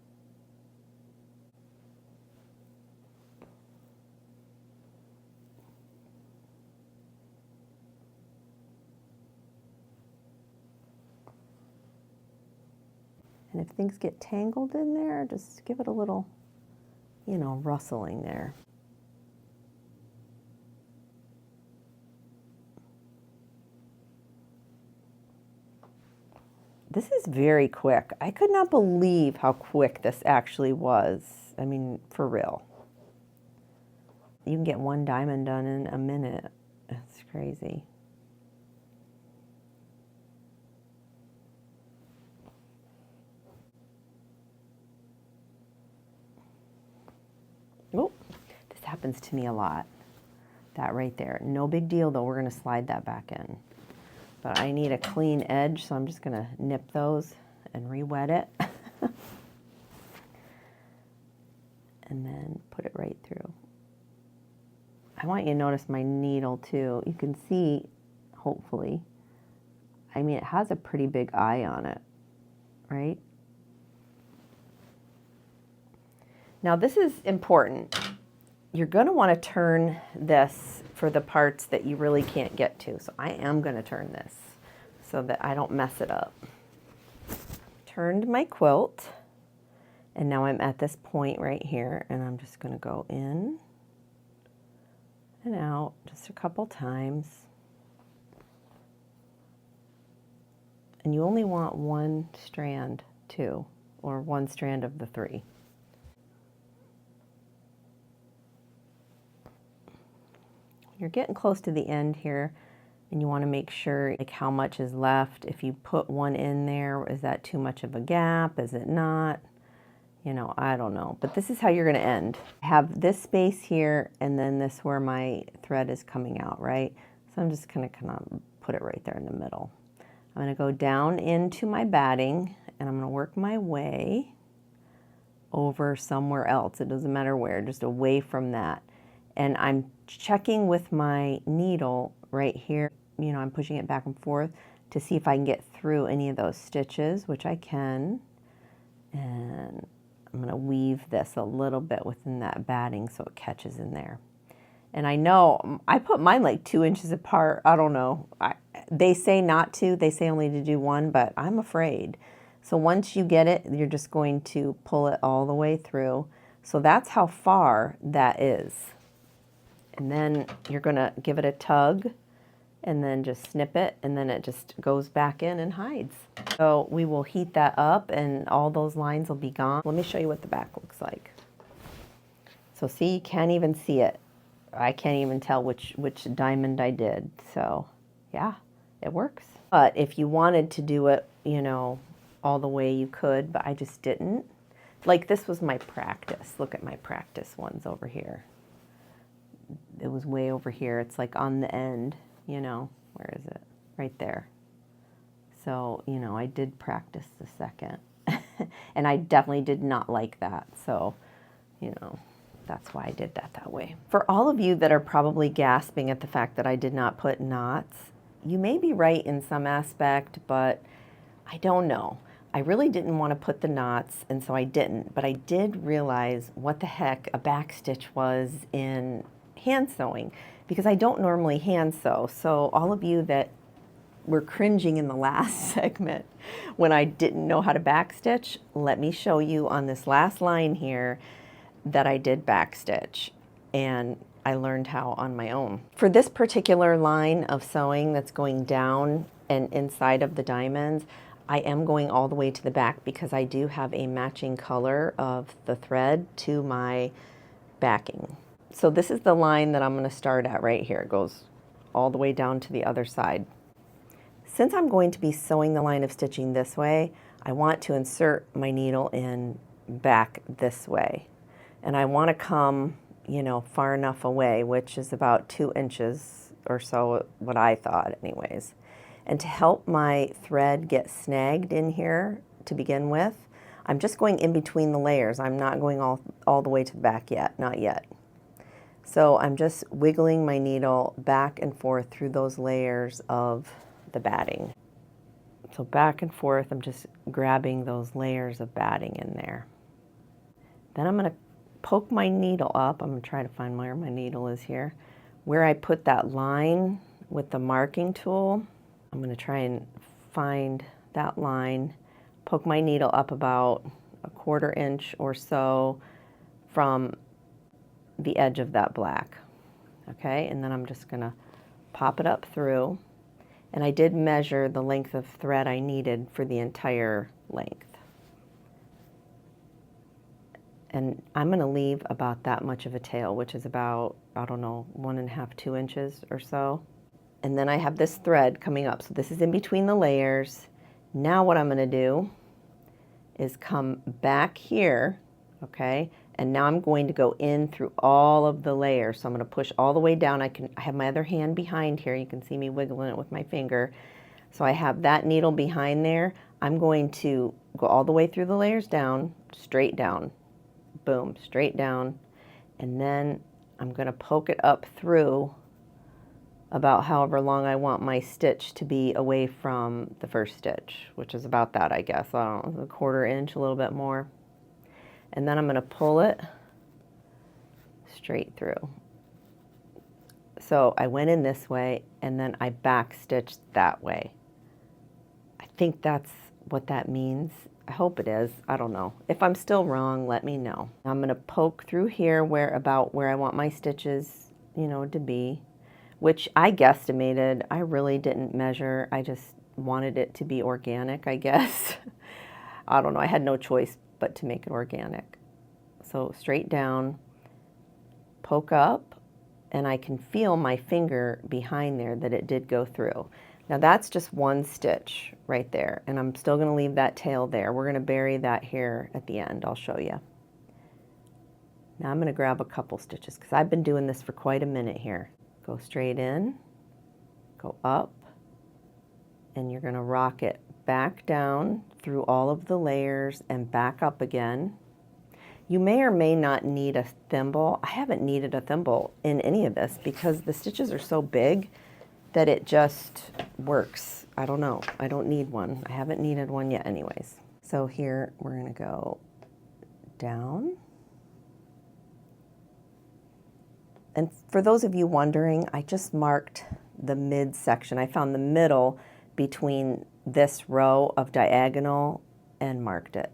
And if things get tangled in there, just give it a little, rustling there. This is very quick. I could not believe how quick this actually was. I mean, for real. You can get 1 diamond done in a minute. That's crazy. Oh, this happens to me a lot. That right there. No big deal though. We're going to slide that back in. But I need a clean edge, so I'm just going to nip those and re-wet it. And then put it right through. I want you to notice my needle too. You can see, hopefully, I mean, it has a pretty big eye on it, right? Now this is important. You're going to want to turn this for the parts that you really can't get to. So I am going to turn this so that I don't mess it up. Turned my quilt, and now I'm at this point right here, and I'm just going to go in and out just a couple times. And you only want 1 strand too, or 1 strand of the 3. You're getting close to the end here, and you want to make sure like how much is left. If you put 1 in there, is that too much of a gap? Is it not? I don't know. But this is how you're going to end. I have this space here, and then this where my thread is coming out, right? So I'm just going to kind of put it right there in the middle. I'm going to go down into my batting, and I'm going to work my way over somewhere else. It doesn't matter where, just away from that. And I'm checking with my needle right here. I'm pushing it back and forth to see if I can get through any of those stitches, which I can. And I'm going to weave this a little bit within that batting so it catches in there. And I know I put mine like 2 inches apart. I don't know. They say not to. They say only to do one, but I'm afraid. So once you get it, you're just going to pull it all the way through. So that's how far that is. And then you're going to give it a tug and then just snip it, and then it just goes back in and hides. So we will heat that up and all those lines will be gone. Let me show you what the back looks like. So see, you can't even see it. I can't even tell which diamond I did. So yeah, it works. But if you wanted to do it, you know, all the way you could, but I just didn't. Like this was my practice. Look at my practice ones over here. It was way over here. It's like on the end, you know, where is it? Right there. So, you know, I did practice the second. And I definitely did not like that. So, you know, that's why I did that way. For all of you that are probably gasping at the fact that I did not put knots, you may be right in some aspect, but I don't know. I really didn't want to put the knots, and so I didn't. But I did realize what the heck a backstitch was in hand sewing, because I don't normally hand sew. So all of you that were cringing in the last segment when I didn't know how to backstitch, let me show you on this last line here that I did backstitch, and I learned how on my own. For this particular line of sewing that's going down and inside of the diamonds, I am going all the way to the back because I do have a matching color of the thread to my backing. So this is the line that I'm going to start at right here. It goes all the way down to the other side. Since I'm going to be sewing the line of stitching this way, I want to insert my needle in back this way. And I want to come, you know, far enough away, which is about 2 inches or so, what I thought anyways. And to help my thread get snagged in here to begin with, I'm just going in between the layers. I'm not going all the way to the back yet, not yet. So I'm just wiggling my needle back and forth through those layers of the batting. So back and forth, I'm just grabbing those layers of batting in there. Then I'm going to poke my needle up. I'm going to try to find where my needle is here. Where I put that line with the marking tool, I'm going to try and find that line, poke my needle up about 1/4 inch or so from the edge of that black. Okay, and then I'm just going to pop it up through. And I did measure the length of thread I needed for the entire length. And I'm going to leave about that much of a tail, which is about, I don't know, 1.5, 2 inches or so. And then I have this thread coming up. So this is in between the layers. Now what I'm going to do is come back here, okay? And now I'm going to go in through all of the layers. So I'm going to push all the way down. I have my other hand behind here. You can see me wiggling it with my finger. So I have that needle behind there. I'm going to go all the way through the layers down, straight down. Boom, straight down. And then I'm going to poke it up through about however long I want my stitch to be away from the first stitch, which is about that, I guess. I don't know, 1/4 inch, a little bit more. And then I'm going to pull it straight through. So I went in this way and then I back stitched that way. I think that's what that means. I hope it is. I don't know. If I'm still wrong, let me know. I'm going to poke through here about where I want my stitches, you know, to be, which I guesstimated. I really didn't measure. I just wanted it to be organic, I guess. I don't know. I had no choice but to make it organic. So straight down, poke up, and I can feel my finger behind there that it did go through. Now that's just one stitch right there, and I'm still going to leave that tail there. We're going to bury that here at the end. I'll show you. Now I'm going to grab a couple stitches because I've been doing this for quite a minute here. Go straight in, go up, and you're going to rock it back down through all of the layers and back up again. You may or may not need a thimble. I haven't needed a thimble in any of this because the stitches are so big that it just works. I don't know. I don't need one. I haven't needed one yet anyways. So here we're going to go down. And for those of you wondering, I just marked the midsection. I found the middle between this row of diagonal and marked it.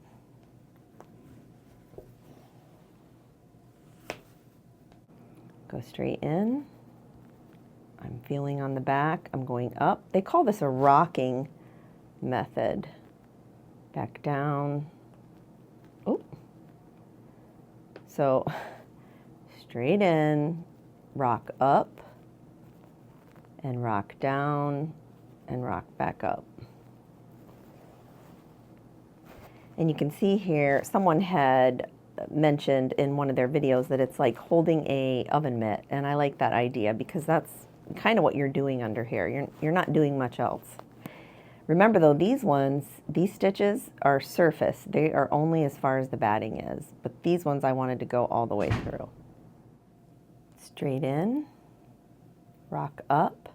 Go straight in. I'm feeling on the back. I'm going up. They call this a rocking method. Back down. Oh. So straight in, rock up, and rock down, and rock back up. And you can see here, someone had mentioned in one of their videos that it's like holding a oven mitt, and I like that idea because that's kind of what you're doing under here. You're not doing much else. Remember though, these stitches are surface. They are only as far as the batting is, but these ones I wanted to go all the way through. Straight in, rock up,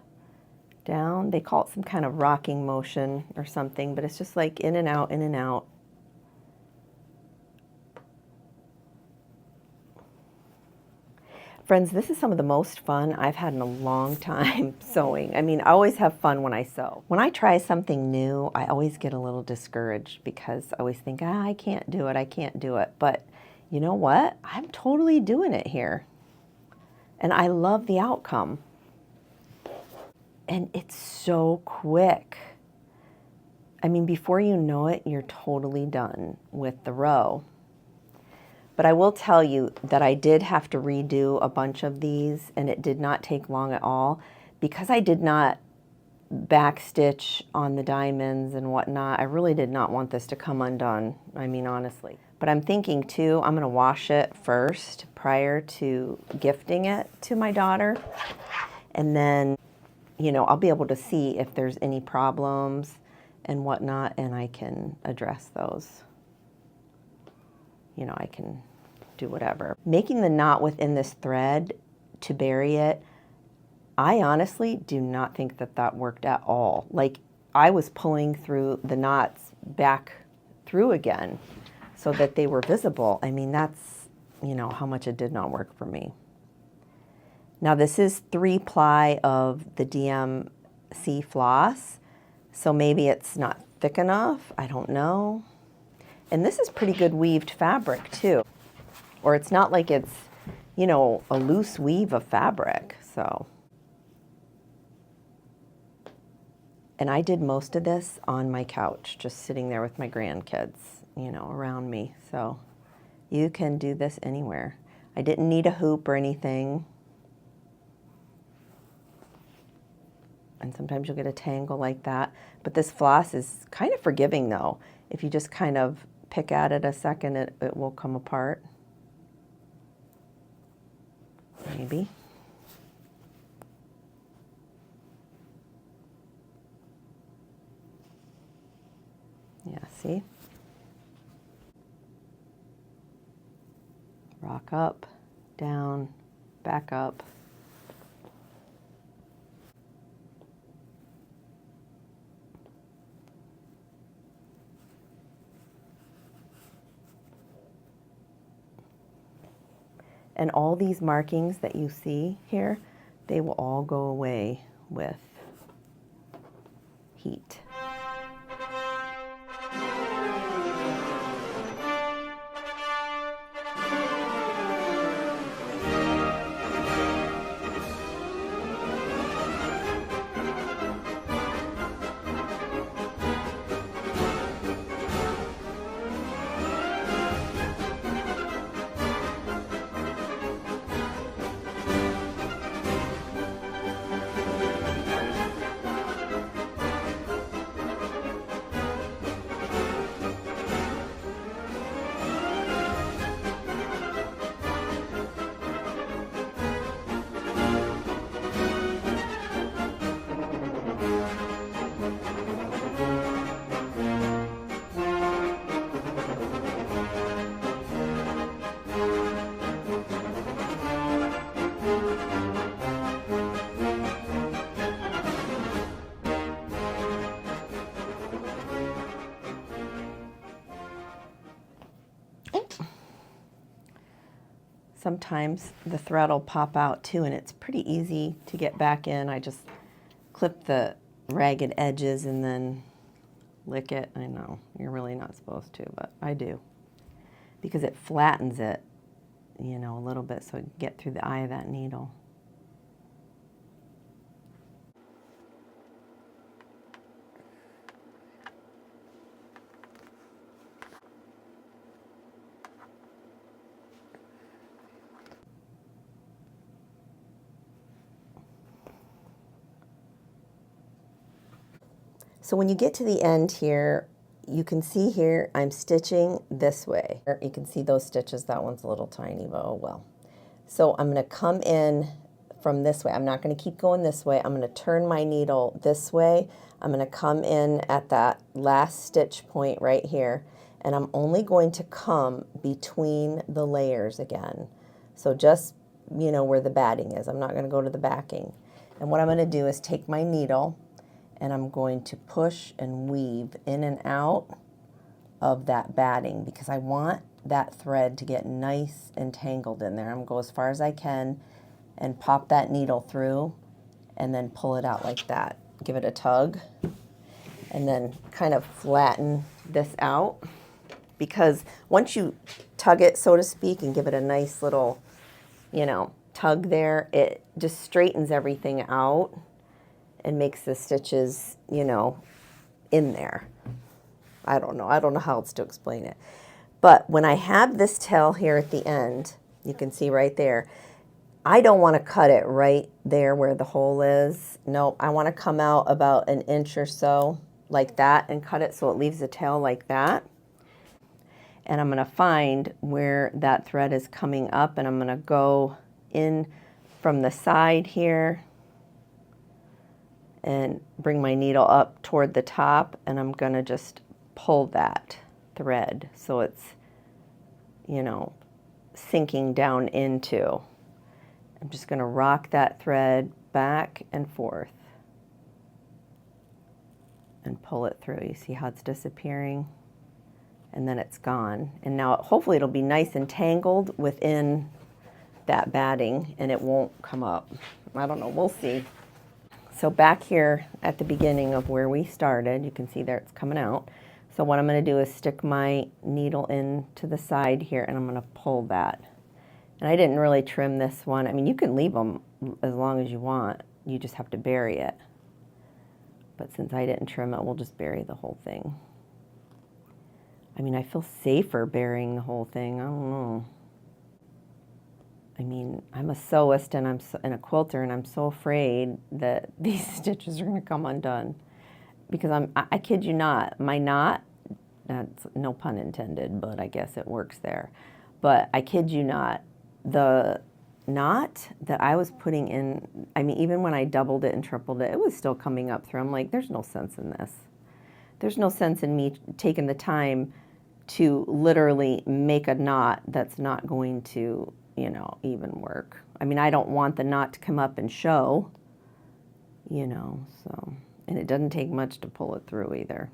down. They call it some kind of rocking motion or something, but it's just like in and out, in and out. Friends, this is some of the most fun I've had in a long time sewing. I mean, I always have fun when I sew. When I try something new, I always get a little discouraged because I always think, I can't do it, I can't do it. But you know what? I'm totally doing it here. And I love the outcome. And it's so quick. I mean, before you know it, you're totally done with the row. But I will tell you that I did have to redo a bunch of these, and it did not take long at all because I did not backstitch on the diamonds and whatnot. I really did not want this to come undone, I mean, honestly. But I'm thinking too, I'm gonna wash it first prior to gifting it to my daughter. And then, you know, I'll be able to see if there's any problems and whatnot, and I can address those. You know, I can do whatever. Making the knot within this thread to bury it, I honestly do not think that that worked at all. Like, I was pulling through the knots back through again so that they were visible. I mean, that's, you know, how much it did not work for me. Now, this is 3-ply of the DMC floss, so maybe it's not thick enough. I don't know. And this is pretty good weaved fabric too. Or it's not like it's, you know, a loose weave of fabric, so. And I did most of this on my couch, just sitting there with my grandkids, you know, around me. So you can do this anywhere. I didn't need a hoop or anything. And sometimes you'll get a tangle like that. But this floss is kind of forgiving though. If you just kind of pick at it a second, it will come apart. Maybe. Yeah, see? Rock up, down, back up. And all these markings that you see here, they will all go away with heat. sometimes the thread will pop out too, and it's pretty easy to get back in. I just clip the ragged edges and then lick it. I know, you're really not supposed to, but I do. Because it flattens it, you know, a little bit so it can get through the eye of that needle. So when you get to the end here, you can see here I'm stitching this way. You can see those stitches. That one's a little tiny, but oh well. So I'm going to come in from this way. I'm not going to keep going this way. I'm going to turn my needle this way. I'm going to come in at that last stitch point right here, and I'm only going to come between the layers again. So just, you know, where the batting is. I'm not going to go to the backing. And what I'm going to do is take my needle, and I'm going to push and weave in and out of that batting because I want that thread to get nice and tangled in there. I'm going to go as far as I can and pop that needle through and then pull it out like that. Give it a tug and then kind of flatten this out, because once you tug it, so to speak, and give it a nice little, you know, tug there, it just straightens everything out and makes the stitches, you know, in there. I don't know how else to explain it. But when I have this tail here at the end, you can see right there, I don't want to cut it right there where the hole is. No, I want to come out about an inch or so like that and cut it so it leaves a tail like that. And I'm going to find where that thread is coming up, and I'm going to go in from the side here and bring my needle up toward the top, and I'm going to just pull that thread so it's, you know, sinking down into. I'm just going to rock that thread back and forth and pull it through. You see how it's disappearing? And then it's gone. And now hopefully it'll be nice and tangled within that batting and it won't come up. I don't know, we'll see. So back here at the beginning of where we started, you can see there it's coming out. So what I'm going to do is stick my needle in to the side here, and I'm going to pull that. And I didn't really trim this one. I mean, you can leave them as long as you want. You just have to bury it. But since I didn't trim it, we'll just bury the whole thing. I mean, I feel safer burying the whole thing. I don't know. I mean, I'm a sewist and a quilter, and I'm so afraid that these stitches are going to come undone. Because I kid you not, my knot, that's no pun intended, but I guess it works there. But I kid you not, the knot that I was putting in, I mean, even when I doubled it and tripled it, it was still coming up through. I'm like, there's no sense in this. There's no sense in me taking the time to literally make a knot that's not going to, you know, even work. I mean, I don't want the knot to come up and show, you know, so, and it doesn't take much to pull it through either.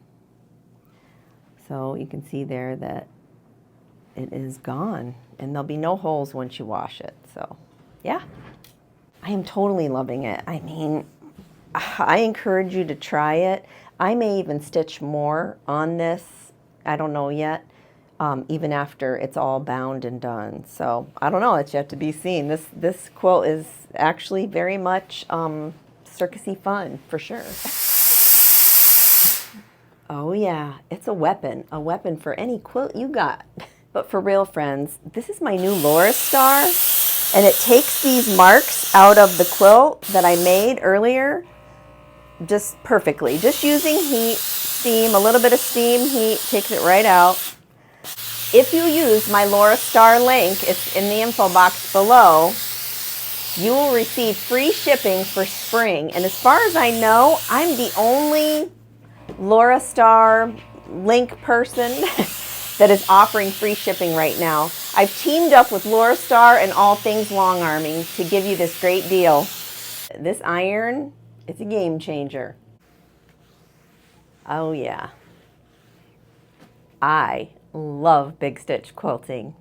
So you can see there that it is gone, and there'll be no holes once you wash it. So yeah, I am totally loving it. I mean, I encourage you to try it. I may even stitch more on this. I don't know yet, even after it's all bound and done. So I don't know, it's yet to be seen. This quilt is actually very much circusy fun for sure. Oh yeah, it's a weapon for any quilt you got. But for real, friends, this is my new Laura Star, and it takes these marks out of the quilt that I made earlier just perfectly. Just using heat, steam, a little bit of steam, heat, takes it right out. If you use my Laura Star link, it's in the info box below, you will receive free shipping for spring. And as far as I know, I'm the only Laura Star link person that is offering free shipping right now. I've teamed up with Laura Star and All Things Long Arming to give you this great deal. This iron, it's a game changer. Oh yeah. I love big stitch quilting.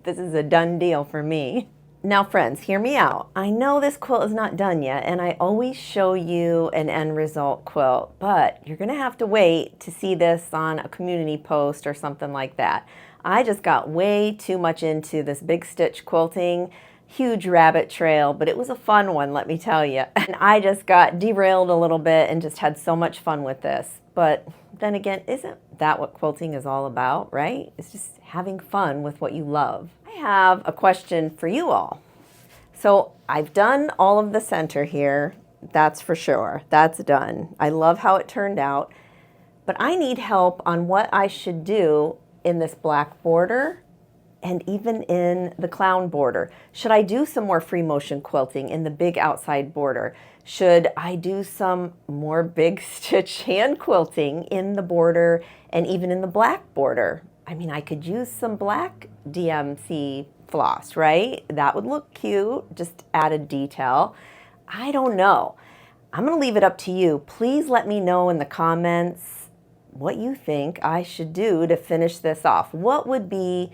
This is a done deal for me. Now friends, hear me out. I know this quilt is not done yet, and I always show you an end result quilt, but you're gonna have to wait to see this on a community post or something like that. I just got way too much into this big stitch quilting, huge rabbit trail, but it was a fun one, let me tell you. And I just got derailed a little bit and just had so much fun with this. But then again, isn't that what quilting is all about, right? It's just having fun with what you love. I have a question for you all. So I've done all of the center here, that's for sure. That's done. I love how it turned out, but I need help on what I should do in this black border and even in the clown border. Should I do some more free motion quilting in the big outside border? Should I do some more big stitch hand quilting in the border and even in the black border? I mean, I could use some black DMC floss, right? That would look cute, just added detail. I don't know. I'm gonna leave it up to you. Please let me know in the comments what you think I should do to finish this off. What would be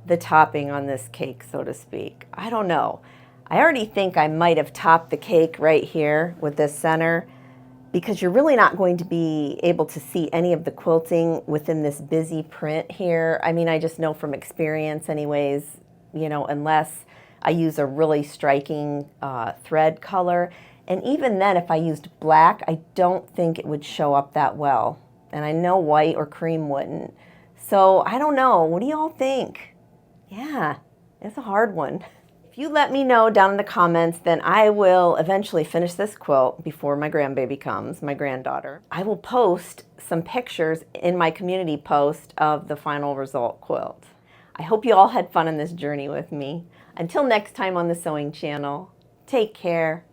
the topping on this cake, so to speak? I don't know. I already think I might have topped the cake right here with this center, because you're really not going to be able to see any of the quilting within this busy print here. I mean, I just know from experience anyways, you know, unless I use a really striking thread color. And even then, if I used black, I don't think it would show up that well. And I know white or cream wouldn't. So I don't know. What do y'all think? Yeah, it's a hard one. If you let me know down in the comments, then I will eventually finish this quilt before my grandbaby comes, my granddaughter. I will post some pictures in my community post of the final result quilt. I hope you all had fun on this journey with me. Until next time on the Sewing Channel, take care.